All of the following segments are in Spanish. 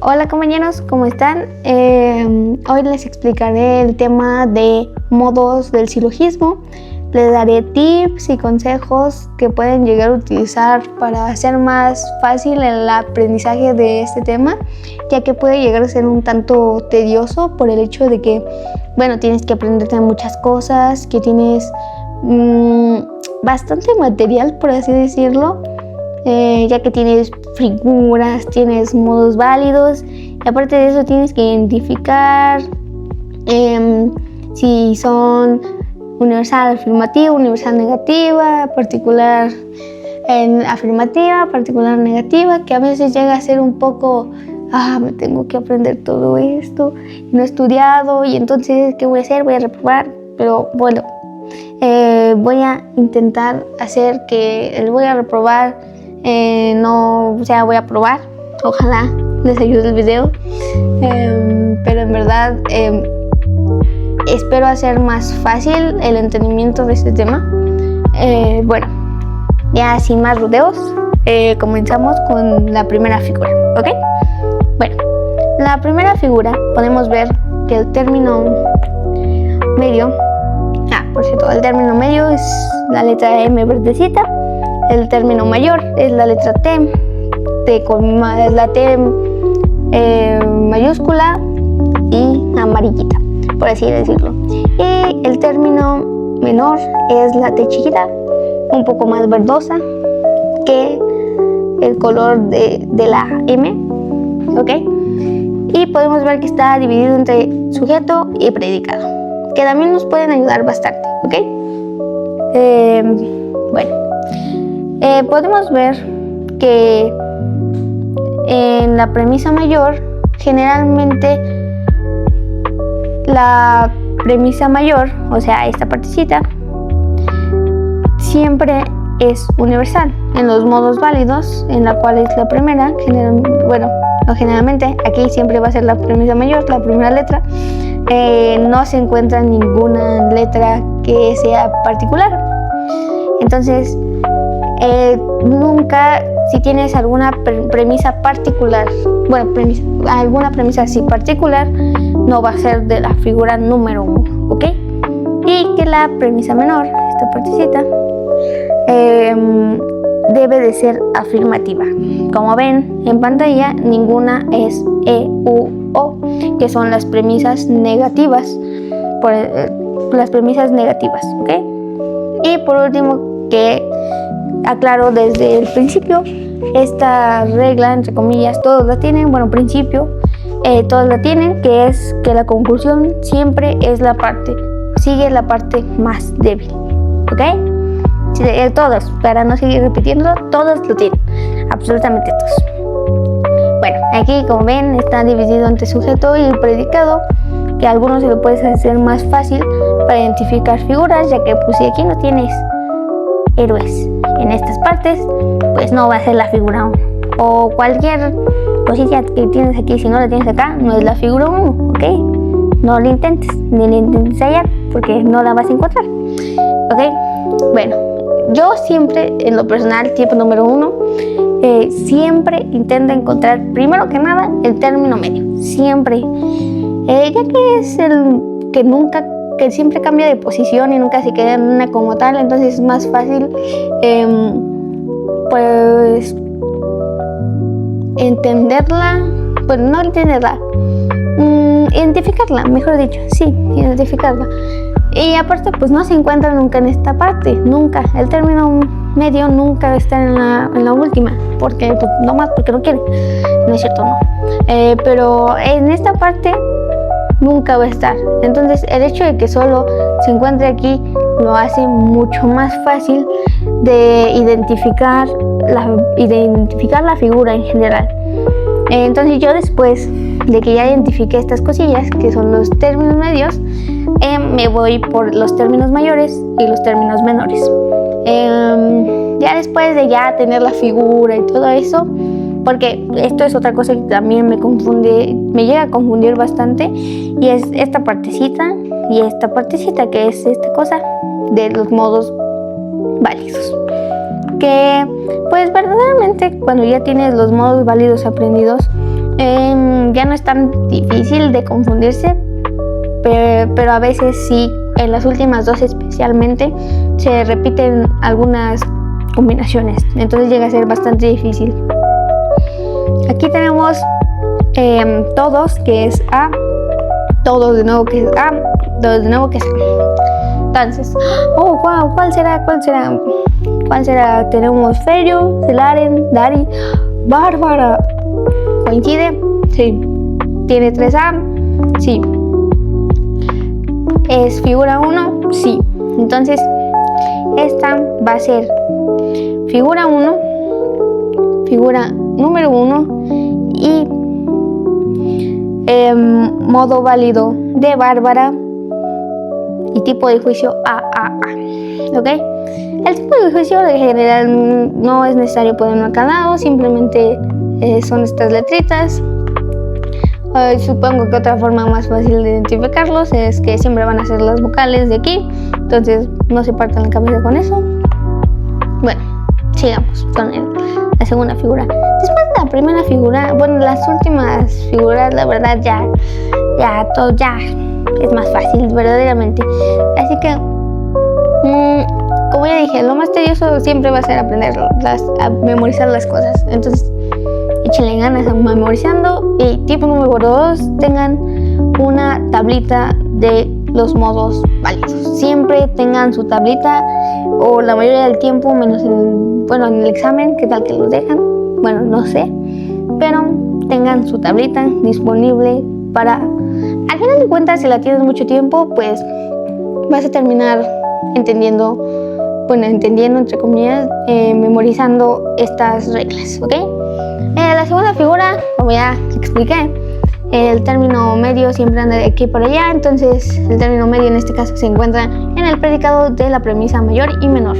Hola compañeros, ¿cómo están? Hoy les explicaré el tema de modos del silogismo. Les daré tips y consejos que pueden llegar a utilizar para hacer más fácil el aprendizaje de este tema, ya que puede llegar a ser un tanto tedioso por el hecho de que, tienes que aprenderte muchas cosas, que tienes bastante material, por así decirlo, ya que tienes figuras, tienes modos válidos y aparte de eso tienes que identificar si son universal afirmativa, universal negativa, particular afirmativa, particular negativa, que a veces llega a ser un poco me tengo que aprender todo esto, no he estudiado y entonces ¿qué voy a hacer? Voy a reprobar, pero bueno, voy a intentar hacer que el voy a reprobar voy a probar. Ojalá les ayude el video, pero en verdad espero hacer más fácil el entendimiento de este tema. Ya sin más rodeos, comenzamos con la primera figura, ¿ok? La primera figura podemos ver que el término medio, el término medio es la letra M verdecita. El término mayor es la letra T, es la T mayúscula y amarillita, por así decirlo. Y el término menor es la T chiquita, un poco más verdosa que el color de la M, ¿ok? Y podemos ver que está dividido entre sujeto y predicado, que también nos pueden ayudar bastante, ¿ok? Podemos ver que en la premisa mayor, generalmente la premisa mayor, o sea, esta partecita, siempre es universal. En los modos válidos, en la cual es la primera, generalmente aquí siempre va a ser la premisa mayor, la primera letra. No se encuentra ninguna letra que sea particular. Entonces, nunca, si tienes alguna premisa particular, alguna premisa así particular, no va a ser de la figura número 1, ¿ok? Y que la premisa menor, esta partecita, debe de ser afirmativa. Como ven en pantalla, ninguna es E, U, O, que son las premisas negativas, ¿ok? Y por último, que aclaro desde el principio, esta regla, entre comillas, todos la tienen, todos la tienen, que es que la conclusión siempre es sigue la parte más débil, ¿ok? Todos, para no seguir repitiéndolo, todos lo tienen, absolutamente todos. Aquí como ven está dividido entre sujeto y predicado, que a algunos se lo puedes hacer más fácil para identificar figuras, ya que si aquí no tienes héroes en estas partes, pues no va a ser la figura 1, o cualquier cosilla que tienes aquí, si no la tienes acá, no es la figura 1, ¿ok? No lo intentes, ni lo intentes hallar, porque no la vas a encontrar, ¿ok? Yo siempre, en lo personal, tipo número 1, siempre intento encontrar, primero que nada, el término medio, siempre, ya que es el que siempre cambia de posición y nunca se queda en una como tal, entonces es más fácil identificarla, mejor dicho, identificarla. Y aparte no se encuentra nunca en esta parte, nunca, el término medio nunca va a estar en la última, porque nomás porque no quiere, no es cierto, no, pero en esta parte nunca va a estar. Entonces el hecho de que solo se encuentre aquí lo hace mucho más fácil de identificar la figura en general. Entonces yo, después de que ya identifiqué estas cosillas que son los términos medios, me voy por los términos mayores y los términos menores. Ya después de ya tener la figura y todo eso, porque esto es otra cosa que también me llega a confundir bastante, y es esta partecita y esta partecita, que es esta cosa de los modos válidos, que pues verdaderamente cuando ya tienes los modos válidos aprendidos, Ya no es tan difícil de confundirse, pero a veces sí, en las últimas dos especialmente, se repiten algunas combinaciones, entonces llega a ser bastante difícil. Aquí tenemos todos, que es A, todos de nuevo, que es A, todos de nuevo, que es A. Entonces, oh, wow, ¿cuál será? Tenemos Ferio, Celaren, Dari, Bárbara. ¿Coincide? Sí. ¿Tiene 3A? Sí. ¿Es figura 1? Sí. Entonces, esta va a ser figura 1, figura número 1 y modo válido de Bárbara y tipo de juicio AAA. ¿Ok? El tipo de juicio en general no es necesario ponerlo a cada lado, simplemente son estas letritas. Supongo que otra forma más fácil de identificarlos es que siempre van a ser las vocales de aquí, entonces no se partan la cabeza con eso. Bueno, sigamos con la segunda figura. Después de la primera figura, bueno, las últimas figuras, la verdad ya todo ya es más fácil, verdaderamente. Así que, como ya dije, lo más tedioso siempre va a ser a memorizar las cosas. Entonces, échenle ganas a memorizando. Y tipo número 2, tengan una tablita de los modos válidos. Siempre tengan su tablita, o la mayoría del tiempo, menos en el examen, que tal que los dejan. Bueno, no sé, pero tengan su tablita disponible para, al final de cuentas, si la tienes mucho tiempo, pues vas a terminar entendiendo entre comillas, memorizando estas reglas, ¿ok? La segunda figura, como ya expliqué, el término medio siempre anda de aquí para allá, entonces el término medio en este caso se encuentra en el predicado de la premisa mayor y menor.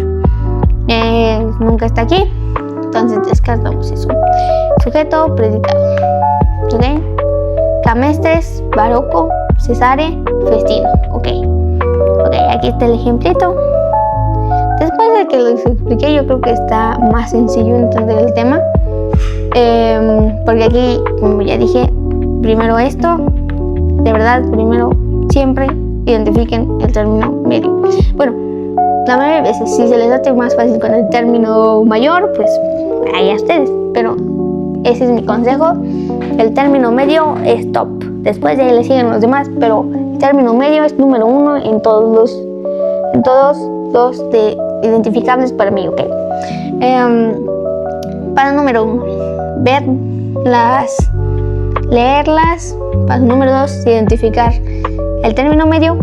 Nunca está aquí, entonces descartamos eso. Sujeto, predicado, ¿ok? Camestres, barroco, cesare, festino, ¿ok? Aquí está el ejemplito. Después de que les expliqué, yo creo que está más sencillo entender el tema, porque aquí, como ya dije, primero esto, de verdad, primero siempre identifiquen el término medio. Bueno, la mayoría de veces, si se les hace más fácil con el término mayor, pues allá ustedes, pero ese es mi consejo. El término medio es top, después de ahí le siguen los demás, pero el término medio es número 1 en todos los de identificables para mí, ¿ok? Paso número 1, leerlas. Paso número 2, identificar el término medio.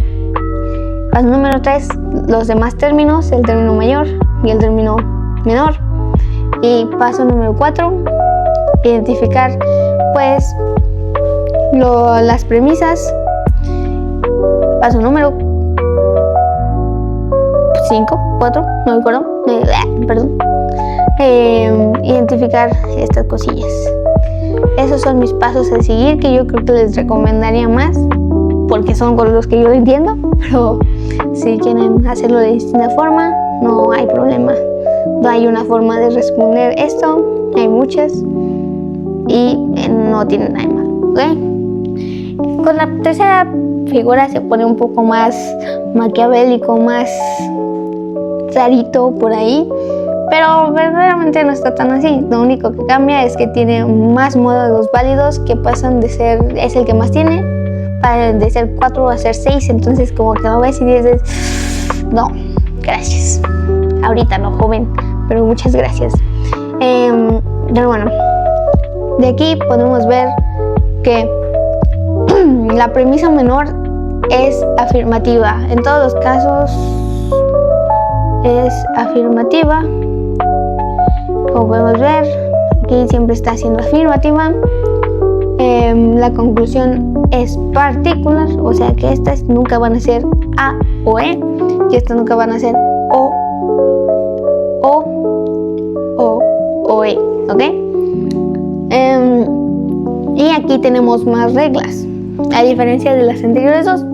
Paso número 3, los demás términos, el término mayor y el término menor. Y paso número 4, identificar pues las premisas. Paso número 4, no me acuerdo, perdón. Identificar estas cosillas. Esos son mis pasos a seguir, que yo creo que les recomendaría más, porque son con los que yo lo entiendo, pero si quieren hacerlo de distinta forma, no hay problema. No hay una forma de responder esto, hay muchas y no tiene nada de malo, ¿ok? Con la tercera figura se pone un poco más maquiavélico, más rarito por ahí, pero verdaderamente no está tan así. Lo único que cambia es que tiene más módulos válidos, que pasan de ser, es el que más tiene, de ser 4 a ser 6, entonces como que lo ves y dices, no, gracias, ahorita no, joven, pero muchas gracias. Pero bueno, de aquí podemos ver que la premisa menor es afirmativa, en todos los casos es afirmativa. Como podemos ver, aquí siempre está siendo afirmativa. La conclusión es particular, o sea que estas nunca van a ser A o E, y estas nunca van a ser O E, ¿ok? Y aquí tenemos más reglas. A diferencia de las anteriores dos,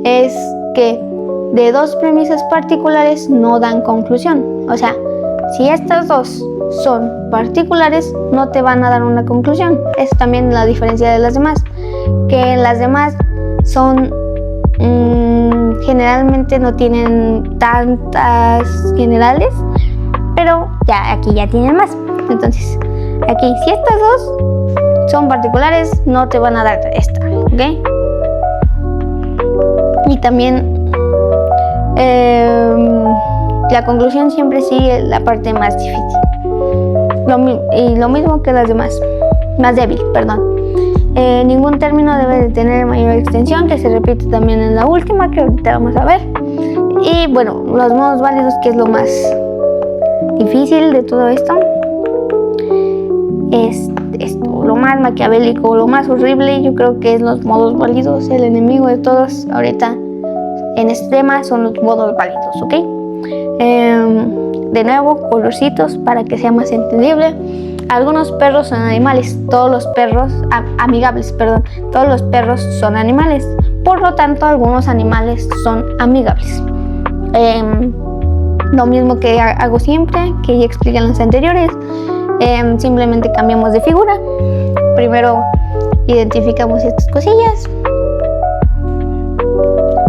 es que de dos premisas particulares no dan conclusión. O sea, si estas dos son particulares, no te van a dar una conclusión. Es también la diferencia de las demás, que las demás son generalmente no tienen tantas generales, pero ya aquí ya tienen más. Entonces aquí, si estas dos son particulares, no te van a dar esta, ¿ok? Y también la conclusión siempre sigue la parte más difícil. Lo mismo que las demás, más débil, perdón. Ningún término debe de tener mayor extensión, que se repite también en la última, que ahorita vamos a ver. Y bueno, los modos válidos, que es lo más difícil de todo esto, es esto, lo más maquiavélico, lo más horrible. Yo creo que es los modos válidos. El enemigo de todos ahorita en este tema son los modos válidos, ¿ok? De nuevo, colorcitos para que sea más entendible. Algunos perros son animales, todos los perros amigables, perdón, todos los perros son animales. Por lo tanto, algunos animales son amigables. Lo mismo que hago siempre, que ya expliqué en los anteriores. Simplemente cambiamos de figura. Primero identificamos estas cosillas,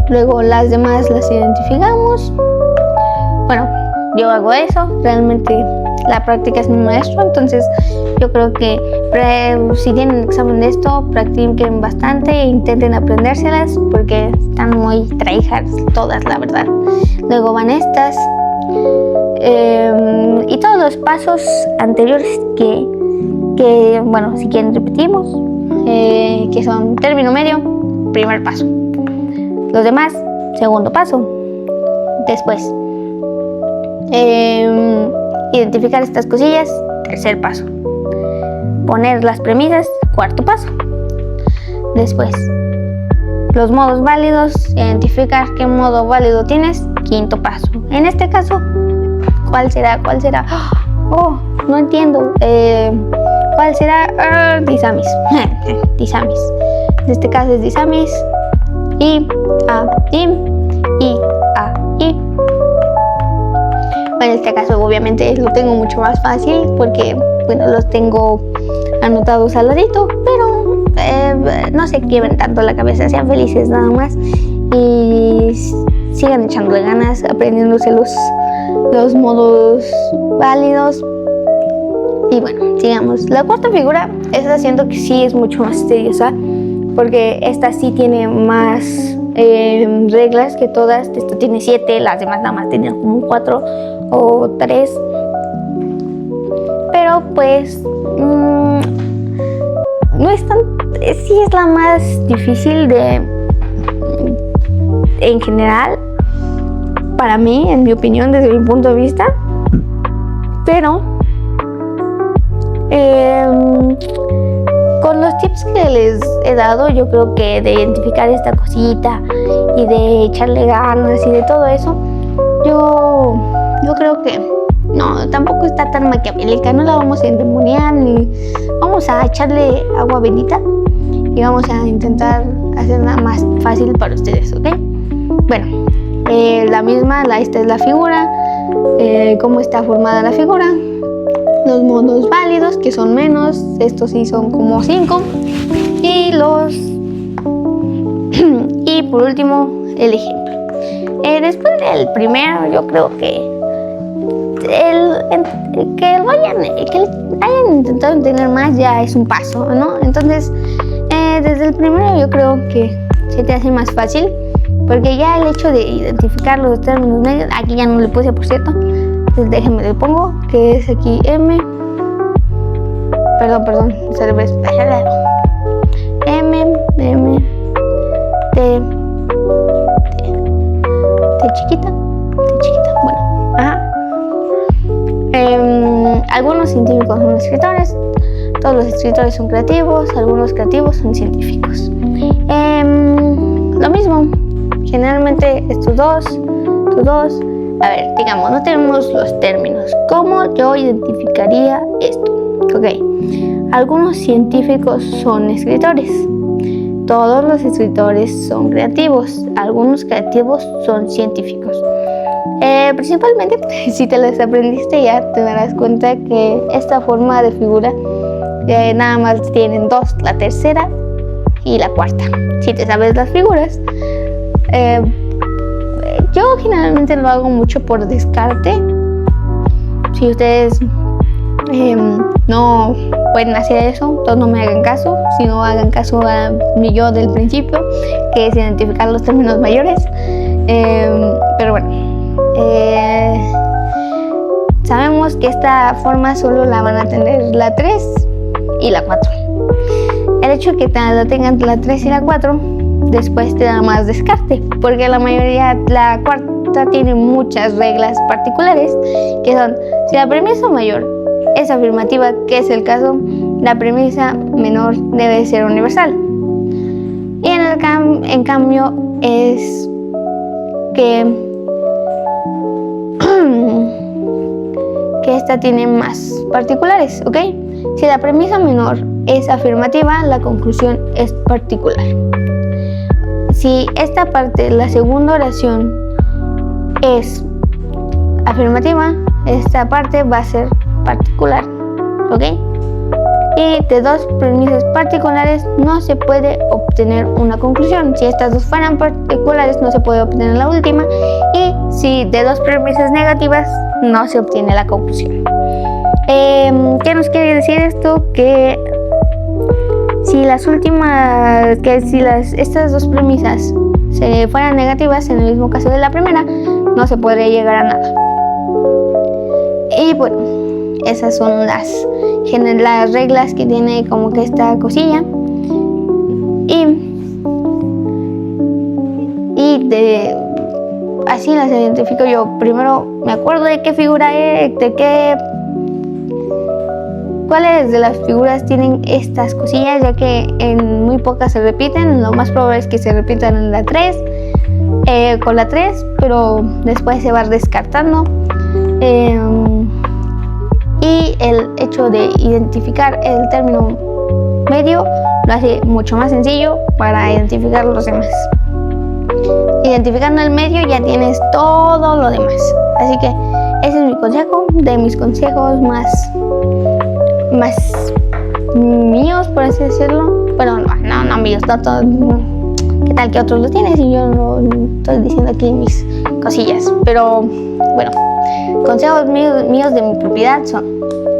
luego las demás las identificamos. Bueno, yo hago eso, realmente la práctica es mi maestro, entonces yo creo que si tienen examen de esto, practiquen bastante e intenten aprendérselas, porque están muy tryhards todas, la verdad. Luego van estas y todos los pasos anteriores que bueno, si quieren repetimos, que son término medio, primer paso. Los demás, segundo paso. Después identificar estas cosillas, tercer paso. Poner las premisas, cuarto paso. Después, los modos válidos, identificar qué modo válido tienes, quinto paso. En este caso, ¿cuál será? Oh, no entiendo. ¿Cuál será? Disamis. Disamis. En este caso es disamis. I, A, I, A, I. En este caso obviamente lo tengo mucho más fácil porque, bueno, los tengo anotados al ladito, pero no se quiebren tanto la cabeza, sean felices nada más y sigan echándole ganas, aprendiéndose los modos válidos. Y bueno, sigamos. La cuarta figura, esta siento que sí es mucho más tediosa, porque esta sí tiene más reglas que todas. Esta tiene 7, las demás nada más tienen como 4 o 3. Pero pues no es tan, sí es la más difícil en general para mí, en mi opinión, desde mi punto de vista. Pero con los tips que les he dado, yo creo que de identificar esta cosita y de echarle ganas y de todo eso, yo creo que no, tampoco está tan maquiavélica. No la vamos a endemoniar ni vamos a echarle agua bendita y vamos a intentar hacerla más fácil para ustedes, ¿ok? Bueno, esta es la figura, cómo está formada la figura. Los modos válidos, que son menos, estos sí son como 5, y por último el ejemplo. Después del primero, yo creo que que hayan intentado entender más ya es un paso, ¿no? Entonces desde el primero yo creo que se te hace más fácil, porque ya el hecho de identificar los términos medios, aquí ya no le puse, por cierto. Entonces déjenme le pongo, que es aquí M. Perdón, cerebro espacial. M, T chiquita, bueno, ajá. Algunos científicos son escritores, todos los escritores son creativos, algunos creativos son científicos. Lo mismo, generalmente estos dos. A ver, digamos, no tenemos los términos. ¿Cómo yo identificaría esto? Ok, algunos científicos son escritores. Todos los escritores son creativos. Algunos creativos son científicos. Principalmente, si te las aprendiste ya te darás cuenta que esta forma de figura nada más tienen dos, la tercera y la cuarta. Si te sabes las figuras, yo generalmente lo hago mucho por descarte. Si ustedes no pueden hacer eso, entonces no me hagan caso. Si no, hagan caso a mi yo del principio, que es identificar los términos mayores. Pero bueno, sabemos que esta forma solo la van a tener la 3 y la 4. El hecho de que la tengan la 3 y la 4 después te da más descarte, porque la mayoría, la cuarta tiene muchas reglas particulares, que son: si la premisa mayor es afirmativa, que es el caso, la premisa menor debe ser universal. Y en cambio es que esta tiene más particulares, ¿ok? Si la premisa menor es afirmativa, la conclusión es particular. Si esta parte, la segunda oración, es afirmativa, esta parte va a ser particular, ¿ok? Y de dos premisas particulares no se puede obtener una conclusión. Si estas dos fueran particulares, no se puede obtener la última. Y si de dos premisas negativas, no se obtiene la conclusión. ¿Qué nos quiere decir esto? Que si estas dos premisas se fueran negativas, en el mismo caso de la primera, no se podría llegar a nada. Y bueno, esas son las reglas que tiene como que esta cosilla. Así las identifico yo. Primero me acuerdo de qué figura es, cuáles de las figuras tienen estas cosillas, ya que en muy pocas se repiten. Lo más probable es que se repitan en la 3, con la 3, pero después se va descartando. Y el hecho de identificar el término medio lo hace mucho más sencillo para identificar los demás. Identificando el medio ya tienes todo lo demás. Así que ese es mi consejo, de mis consejos más míos, por así decirlo. Bueno, no míos, no todos. ¿Qué tal que otros lo tienes? Y yo no estoy diciendo aquí mis cosillas. Pero bueno, consejos míos de mi propiedad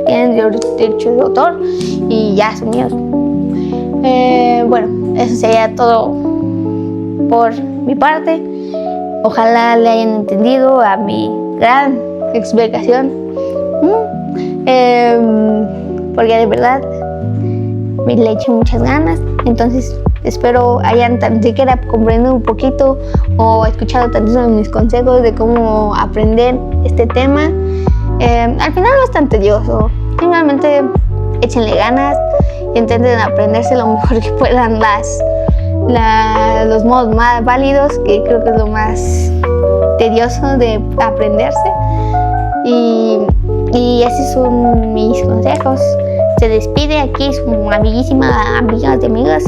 tienen derecho de autor y ya son míos. Bueno, eso sería todo por mi parte. Ojalá le hayan entendido a mi gran explicación, porque de verdad me le eché muchas ganas. Entonces espero hayan tan siquiera comprendido un poquito o escuchado tantísimo de mis consejos de cómo aprender este tema. Al final no es tan tedioso, simplemente échenle ganas y intenten aprenderse lo mejor que puedan los modos más válidos, que creo que es lo más tedioso de aprenderse. Y esos son mis consejos. Se despide aquí su amiguísima amiga de amigas.